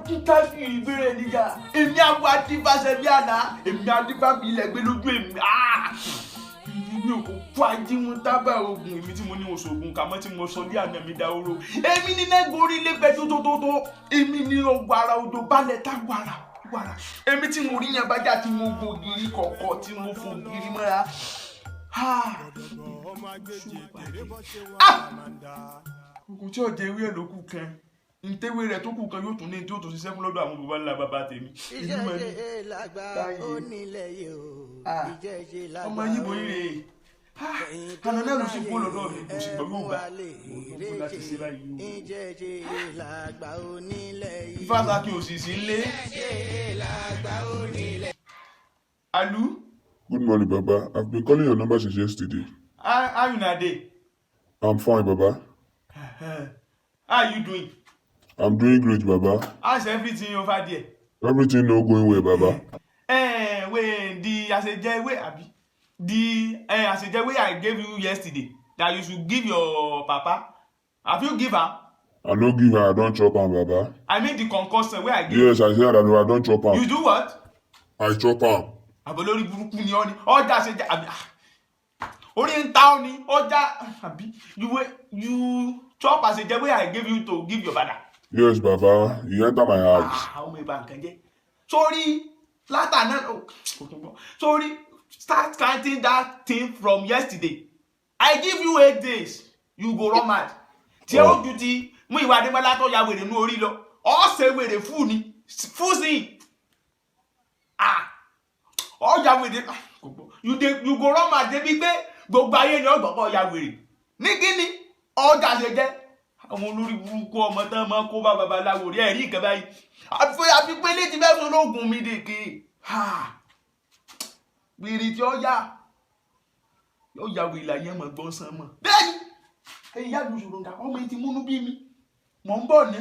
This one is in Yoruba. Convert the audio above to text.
kúta sí ìbéèrè níjà èmi àwọn adífàṣẹ bí àná èmi adífàbí ilẹ̀ gbé lójú èmi mi ò kó fún ajímú tábà ogun èmi tí mo ní oṣoògùn kàmọ́ tí mo sọ ní àná mi dáhóró èmi ní nẹ́gbórí lẹ́gbẹ̀ẹ́ tó èmi ní ọgbàrá odò balẹ̀ tá wàrà èmi tí mo rí yẹn bájà tí mo gbògiri kọ̀ọ̀kọ̀ tí mo fògiri mọ́ra kò tí ọ̀jẹ̀ ewé ẹ̀ ló kù kan ntẹ́wé rẹ̀ tó kù kan yóò tún ní tí ó tún ṣiṣẹ́ fún lọ́dọ̀ àwọn bàbá ńlá bàbá tèmi. ìjẹ́jẹ́ làgbà onílẹ̀ yìí o ìjẹ́jẹ́ làgbà ọmọ yìí bò yìí rè é àná náà ló ṣe kó lọ́dọ̀ mi kò sì gbọ́ yóò gbà ó láti ṣe báyìí o. ìjẹ́jẹ́ làgbà onílẹ̀ yìí. Ifásá kí o sì sí lé. ìjẹ́jẹ́ làgbà onílẹ̀. Alu. Good morning, Baba. I've been calling your number since yesterday. How you na dey? I'm fine, Baba. How you doing? I'm doing great, Baba. How's everything over there? Everything no going well, Baba. Wait, the asejewe abi? The asejewe I gave you yesterday that you should give your papa. Have you give her? I no give her, I don't chop am, Baba. I mean the concoction where I gave you. Yes, I said I don't chop am. You do what? I chop am. Abolori burúkú ni ó ní. Ọjà aseje abi. Orí ń ta ó ní. Ọjà abi. You chop asejewe I gave you to give your father. Yes, Baba. You enter my house. Ọmọ ìbá nǹkan jẹ́. Sorry, látàná. Sorry, start counting that thing from yesterday. I give you 8 days. You go run mad. Tí ó ju ti mú ìwà Adémọ́lá tó ya wèrè nú orí lọ. Ó ṣe wèrè fún ni. Fún sí. Ó ya wèrè. You go run mad débi pé gbogbo ayé ni ó gbọ́ pé ó ya wèrè. Ní kíni? Ọjà ṣe jẹ́. Àwọn olórí burúkú ọmọ tán máa kó bá babaláwo rí ẹ̀rí nǹkan báyìí àfi pé létí bẹ́ẹ̀ sọ lóògùn mi dèké wèrè tí ó yá yóò ya wèrè láyé ọmọ gbọ́n sán mọ́ bẹ́ẹ̀ni ẹ̀yìn yá lu ṣòro nǹkan ọmọ yìí ti múnú bí mi mọ̀ ń bọ̀ ní.